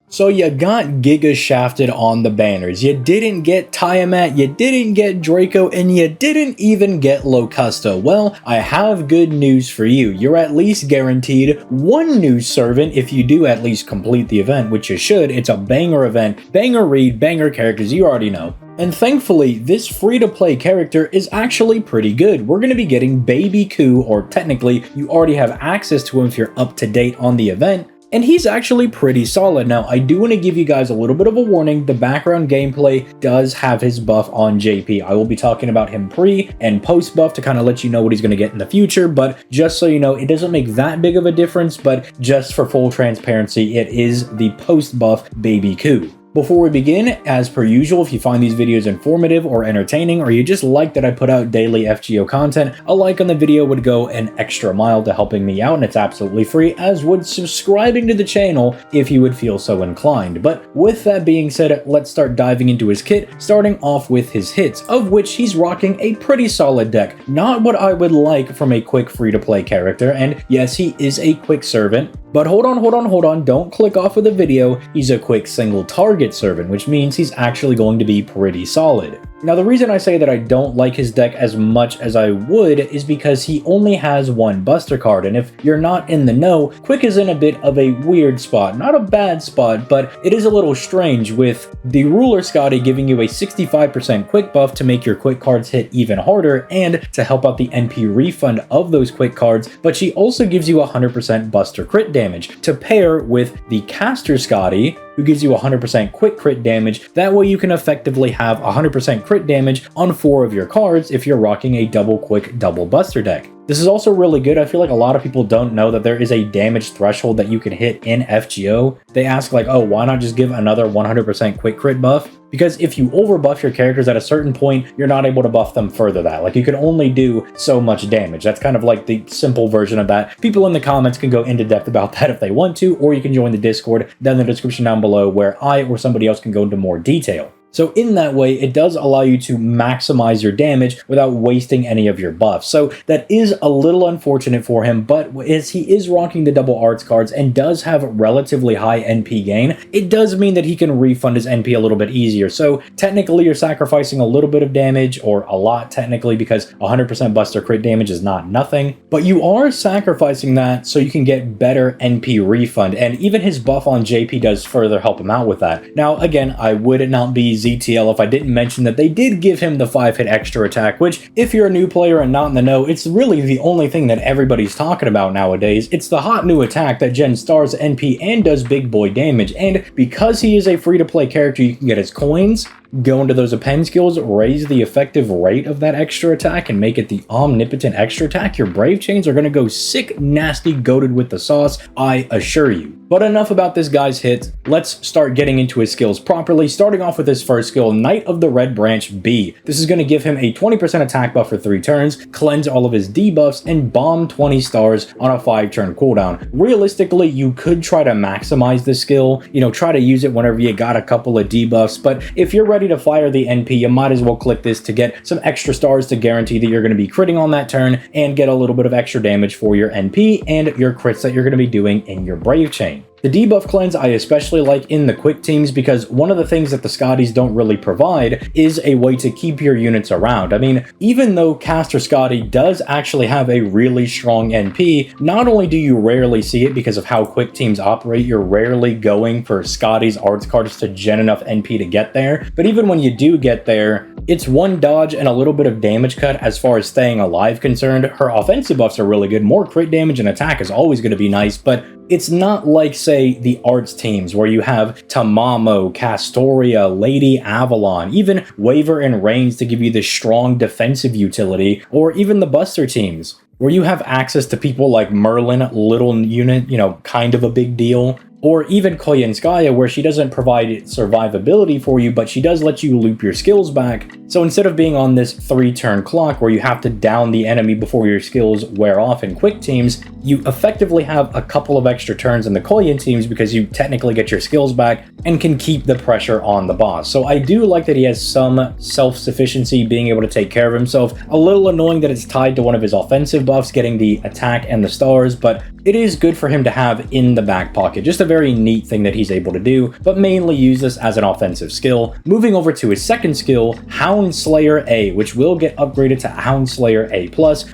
So you got Giga shafted on the banners, you didn't get Tiamat, you didn't get Draco, and you didn't even get Locusta. Well, I have good news for you. You're at least guaranteed one new servant if you do at least complete the event, which you should. It's a banger event, banger read, banger characters, you already know. And thankfully, this free-to-play character is actually pretty good. We're going to be getting Baby Ku, or technically, you already have access to him if you're up to date on the event. And he's actually pretty solid. Now, I do want to give you guys a little bit of a warning. The background gameplay does have his buff on JP. I will be talking about him pre and post buff to kind of let you know what he's going to get in the future. But just so you know, it doesn't make that big of a difference. But just for full transparency, it is the post buff Baby Ku. Before we begin, as per usual, if you find these videos informative or entertaining, or you just like that I put out daily FGO content, a like on the video would go an extra mile to helping me out, and it's absolutely free, as would subscribing to the channel if you would feel so inclined. But with that being said, let's start diving into his kit, starting off with his hits, of which he's rocking a pretty solid deck. Not what I would like from a quick free-to-play character, and yes, he is a quick servant. But hold on, don't click off of the video. He's a quick single target servant, which means he's actually going to be pretty solid. Now, the reason I say that I don't like his deck as much as I would is because he only has one Buster card, and if you're not in the know, Quick is in a bit of a weird spot. Not a bad spot, but it is a little strange with the Ruler Scotty giving you a 65% Quick buff to make your Quick cards hit even harder and to help out the NP refund of those Quick cards, but she also gives you 100% Buster crit damage to pair with the Caster Scotty, who gives you 100% quick crit damage. That way you can effectively have 100% crit damage on 4 of your cards if you're rocking a double quick, double buster deck. This is also really good. I feel like a lot of people don't know that there is a damage threshold that you can hit in FGO. They ask like, oh, why not just give another 100% quick crit buff? Because if you overbuff your characters at a certain point, you're not able to buff them further that. Like, you can only do so much damage. That's kind of like the simple version of that. People in the comments can go into depth about that if they want to, or you can join the Discord down in the description down below where I or somebody else can go into more detail. So in that way, it does allow you to maximize your damage without wasting any of your buffs. So that is a little unfortunate for him, but as he is rocking the double arts cards and does have relatively high NP gain, it does mean that he can refund his NP a little bit easier. So technically you're sacrificing a little bit of damage, or a lot technically, because 100% Buster crit damage is not nothing, but you are sacrificing that so you can get better NP refund, and even his buff on JP does further help him out with that. Now again, I would not be ZTL if I didn't mention that they did give him the 5-hit extra attack, which if you're a new player and not in the know, it's really the only thing that everybody's talking about nowadays. It's the hot new attack that gens stars NP and does big boy damage, and because he is a free-to-play character, you can get his coins, go into those append skills, raise the effective rate of that extra attack, and make it the omnipotent extra attack. Your Brave Chains are going to go sick, nasty, goated with the sauce, I assure you. But enough about this guy's hits. Let's start getting into his skills properly, starting off with his first skill, Knight of the Red Branch B. This is going to give him a 20% attack buff for 3 turns, cleanse all of his debuffs, and bomb 20 stars on a 5-turn cooldown. Realistically, you could try to maximize this skill, try to use it whenever you got a couple of debuffs, but if you're ready to fire the NP, you might as well click this to get some extra stars to guarantee that you're going to be critting on that turn and get a little bit of extra damage for your NP and your crits that you're going to be doing in your Brave Chain. The debuff cleanse I especially like in the quick teams because one of the things that the Scotties don't really provide is a way to keep your units around. I mean, even though Caster Scotty does actually have a really strong NP, not only do you rarely see it because of how quick teams operate, you're rarely going for Scotty's arts cards to gen enough NP to get there, but even when you do get there, it's one dodge and a little bit of damage cut as far as staying alive concerned. Her offensive buffs are really good. More crit damage and attack is always going to be nice, but it's not like, say, the arts teams where you have Tamamo, Castoria, Lady Avalon, even Waver and Reigns to give you this strong defensive utility, or even the Buster teams where you have access to people like Merlin, little unit, kind of a big deal. Or even Koyenskaya, where she doesn't provide survivability for you, but she does let you loop your skills back. So instead of being on this 3-turn clock where you have to down the enemy before your skills wear off in quick teams, you effectively have a couple of extra turns in the Korean teams because you technically get your skills back and can keep the pressure on the boss. So I do like that he has some self-sufficiency, being able to take care of himself. A little annoying that it's tied to one of his offensive buffs, getting the attack and the stars, but it is good for him to have in the back pocket. Just a very neat thing that he's able to do, but mainly use this as an offensive skill. Moving over to his second skill, Hound Slayer A, which will get upgraded to Hound Slayer A+.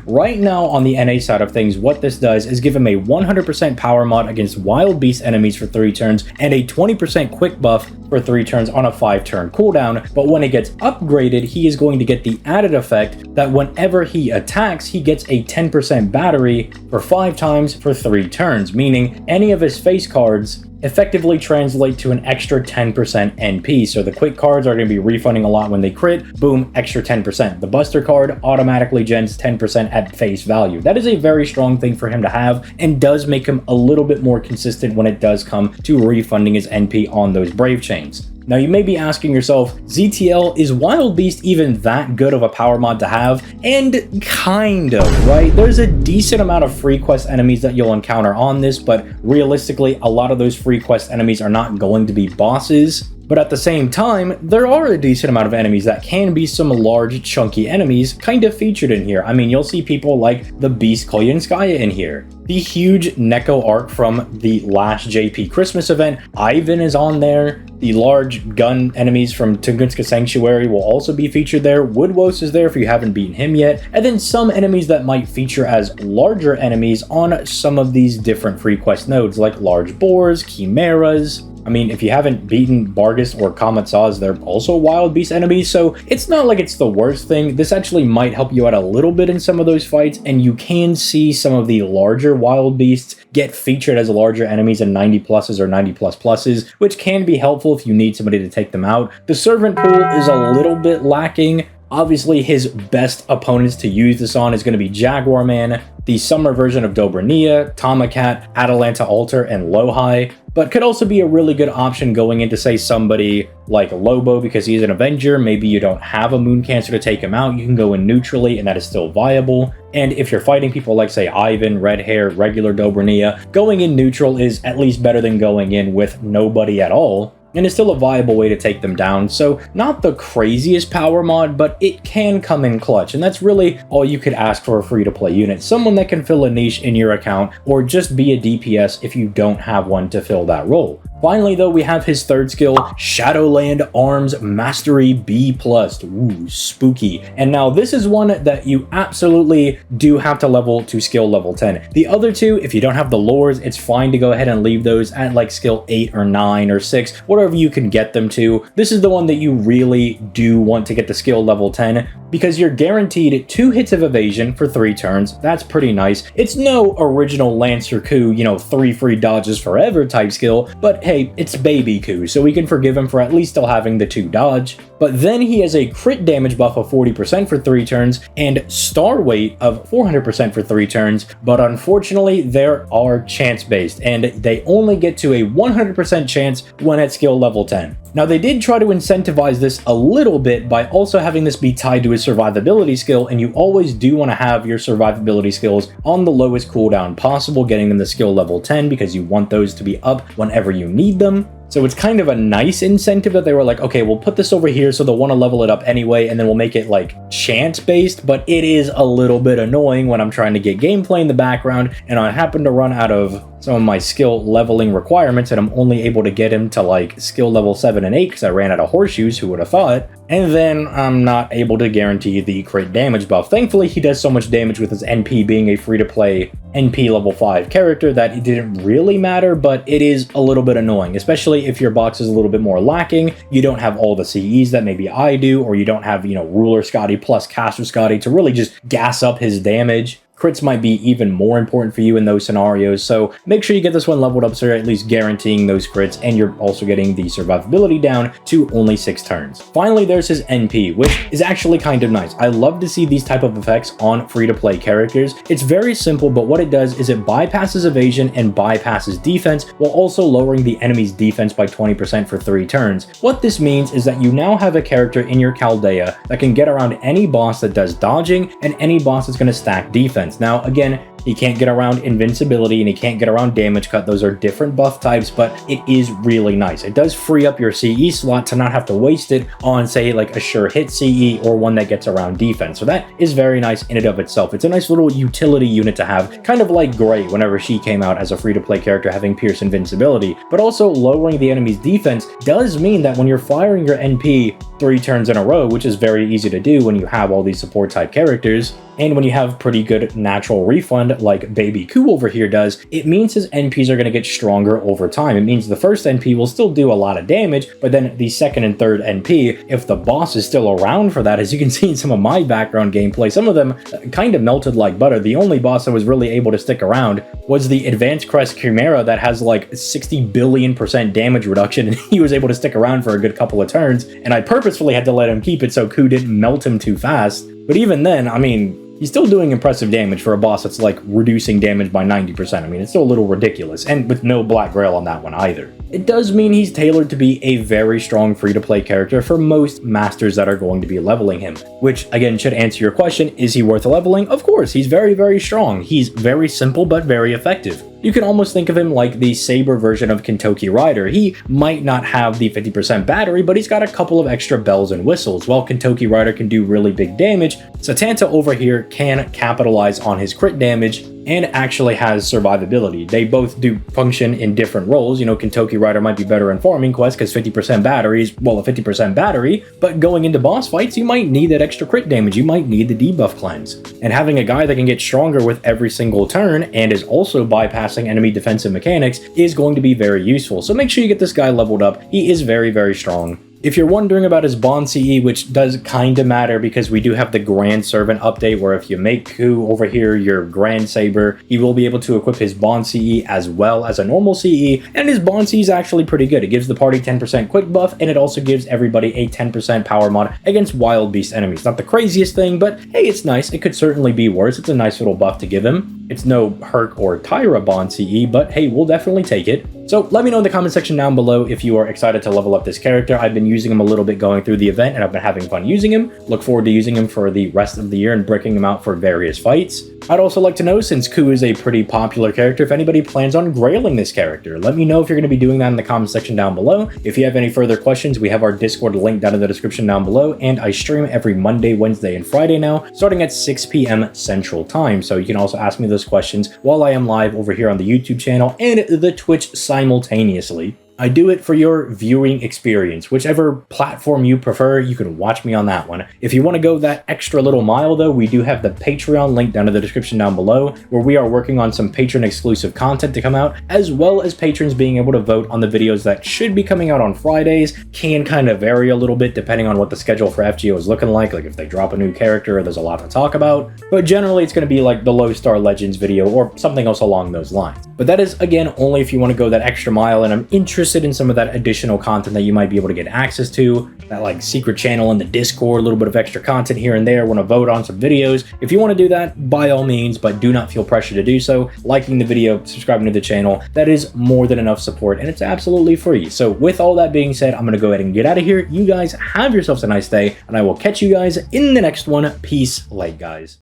Right now on the NA side of things, what this does is give him a 100% power mod against wild beast enemies for 3 turns and a 20% quick buff for 3 turns on a 5-turn cooldown. But when it gets upgraded, he is going to get the added effect that whenever he attacks, he gets a 10% battery for 5 times for 3 turns, meaning any of his face cards effectively translate to an extra 10% NP. So the quick cards are going to be refunding a lot when they crit, boom, extra 10%. The Buster card automatically gens 10% at face value. That is a very strong thing for him to have and does make him a little bit more consistent when it does come to refunding his NP on those Brave Chains. Now you may be asking yourself, ZTL, is Wild Beast even that good of a power mod to have? And kind of, right? There's a decent amount of free quest enemies that you'll encounter on this, but realistically, a lot of those free quest enemies are not going to be bosses. But at the same time, there are a decent amount of enemies that can be some large, chunky enemies kind of featured in here. I mean, you'll see people like the Beast Koyenskaya in here. The huge Neko arc from the last JP Christmas event, Ivan is on there. The large gun enemies from Tunguska Sanctuary will also be featured there. Woodwose is there if you haven't beaten him yet. And then some enemies that might feature as larger enemies on some of these different free quest nodes, like large boars, chimeras. I mean, if you haven't beaten Bargus or Kamatsaz, they're also wild beast enemies, so it's not like it's the worst thing. This actually might help you out a little bit in some of those fights, and you can see some of the larger wild beasts get featured as larger enemies in 90 pluses or 90 plus pluses, which can be helpful if you need somebody to take them out. The servant pool is a little bit lacking. Obviously, his best opponents to use this on is going to be Jaguar Man, the summer version of Dobrania, Tomacat, Atalanta Altar, and Lohai, but could also be a really good option going into, say, somebody like Lobo because he's an Avenger. Maybe you don't have a Moon Cancer to take him out, you can go in neutrally and that is still viable. And if you're fighting people like, say, Ivan, Red Hair, regular Dobrania, going in neutral is at least better than going in with nobody at all. And it's still a viable way to take them down, so not the craziest power mod, but it can come in clutch, and that's really all you could ask for a free-to-play unit. Someone that can fill a niche in your account, or just be a DPS if you don't have one to fill that role. Finally, though, we have his third skill, Shadowland Arms Mastery B+. Ooh, spooky. And now this is one that you absolutely do have to level to skill level 10. The other two, if you don't have the lures, it's fine to go ahead and leave those at like skill 8 or 9 or 6, whatever you can get them to. This is the one that you really do want to get the skill level 10 because you're guaranteed 2 hits of evasion for 3 turns. That's pretty nice. It's no original Lancer Coup, you know, 3 free dodges forever type skill, but hey, it's Baby Coup, so we can forgive him for at least still having the 2 dodge. But then he has a crit damage buff of 40% for 3 turns and star weight of 400% for 3 turns, but unfortunately there are chance based and they only get to a 100% chance when at skill level 10. Now they did try to incentivize this a little bit by also having this be tied to his survivability skill, and you always do want to have your survivability skills on the lowest cooldown possible, getting them to skill level 10 because you want those to be up whenever you need them. So it's kind of a nice incentive that they were like, okay, we'll put this over here so they'll want to level it up anyway, and then we'll make it like chance based, but it is a little bit annoying when I'm trying to get gameplay in the background and I happen to run out of some of my skill leveling requirements and I'm only able to get him to like skill level 7 and 8 because I ran out of horseshoes, who would have thought? And then I'm not able to guarantee the crit damage buff. Thankfully, he does so much damage with his NP being a free-to-play NP level 5 character that it didn't really matter, but it is a little bit annoying, especially if your box is a little bit more lacking. You don't have all the CEs that maybe I do, or you don't have, you know, Ruler Scotty plus Caster Scotty to really just gas up his damage. crits might be even more important for you in those scenarios, so make sure you get this one leveled up so you're at least guaranteeing those crits, and you're also getting the survivability down to only 6 turns. Finally, there's his NP, which is actually kind of nice. I love to see these type of effects on free-to-play characters. It's very simple, but what it does is it bypasses evasion and bypasses defense, while also lowering the enemy's defense by 20% for 3 turns. What this means is that you now have a character in your Chaldea that can get around any boss that does dodging and any boss that's going to stack defense. Now, again, he can't get around invincibility and he can't get around damage cut. Those are different buff types, but it is really nice. It does free up your CE slot to not have to waste it on, say, like a sure hit CE or one that gets around defense. So that is very nice in and of itself. It's a nice little utility unit to have, kind of like Gray whenever she came out as a free-to-play character having Pierce invincibility. But also lowering the enemy's defense does mean that when you're firing your NP 3 turns in a row, which is very easy to do when you have all these support type characters, and when you have pretty good natural refund like Baby Koo over here does, it means his NPs are going to get stronger over time. It means the first NP will still do a lot of damage, but then the second and third NP, if the boss is still around for that, as you can see in some of my background gameplay, some of them kind of melted like butter. The only boss that was really able to stick around was the Advanced Crest Chimera that has like 60 billion% damage reduction, and he was able to stick around for a good couple of turns, and I purposefully had to let him keep it so Koo didn't melt him too fast. But even then, I mean, he's still doing impressive damage for a boss that's like reducing damage by 90%. I mean, it's still a little ridiculous, and with no Black Grail on that one either. It does mean he's tailored to be a very strong free-to-play character for most masters that are going to be leveling him, which again should answer your question, is he worth leveling? Of course, he's very, very strong. He's very simple but very effective. You can almost think of him like the Saber version of Kentucky Rider. He might not have the 50% battery, but he's got a couple of extra bells and whistles. While Kentucky Rider can do really big damage, Setanta over here can capitalize on his crit damage and actually has survivability. They both do function in different roles. You know, Kentucky Rider might be better in farming quests because 50% batteries, well, a 50% battery, but going into boss fights, you might need that extra crit damage. You might need the debuff cleanse. And having a guy that can get stronger with every single turn and is also bypassing enemy defensive mechanics is going to be very useful. So make sure you get this guy leveled up. He is very, very strong. If you're wondering about his Bond CE, which does kind of matter because we do have the Grand Servant update where if you make Koo over here your Grand Saber, he will be able to equip his Bond CE as well as a normal CE, and his Bond CE is actually pretty good. It gives the party 10% quick buff, and it also gives everybody a 10% power mod against wild beast enemies. Not the craziest thing, but hey, it's nice. It could certainly be worse. It's a nice little buff to give him. It's no Herc or Tyra Bond CE, but hey, we'll definitely take it. So let me know in the comment section down below if you are excited to level up this character. I've been using him a little bit going through the event, and I've been having fun using him. Look forward to using him for the rest of the year and breaking him out for various fights. I'd also like to know, since Koo is a pretty popular character, if anybody plans on grailing this character. Let me know if you're going to be doing that in the comment section down below. If you have any further questions, we have our Discord link down in the description down below, and I stream every Monday, Wednesday, and Friday now, starting at 6 p.m. Central Time. So you can also ask me those questions while I am live over here on the YouTube channel and the Twitch simultaneously. I do it for your viewing experience. Whichever platform you prefer, you can watch me on that one. If you want to go that extra little mile though, we do have the Patreon link down in the description down below, where we are working on some patron exclusive content to come out, as well as patrons being able to vote on the videos that should be coming out on Fridays. Can kind of vary a little bit depending on what the schedule for FGO is looking like if they drop a new character or there's a lot to talk about. But generally it's going to be like the Low Star Legends video or something else along those lines. But that is, again, only if you want to go that extra mile, and I'm interested in some of that additional content that you might be able to get access to, that like secret channel in the Discord, a little bit of extra content here and there, want to vote on some videos. If you want to do that, by all means, but do not feel pressure to do so. Liking the video, subscribing to the channel, that is more than enough support, and it's absolutely free. So with all that being said, I'm going to go ahead and get out of here. You guys have yourselves a nice day, and I will catch you guys in the next one. Peace, like guys.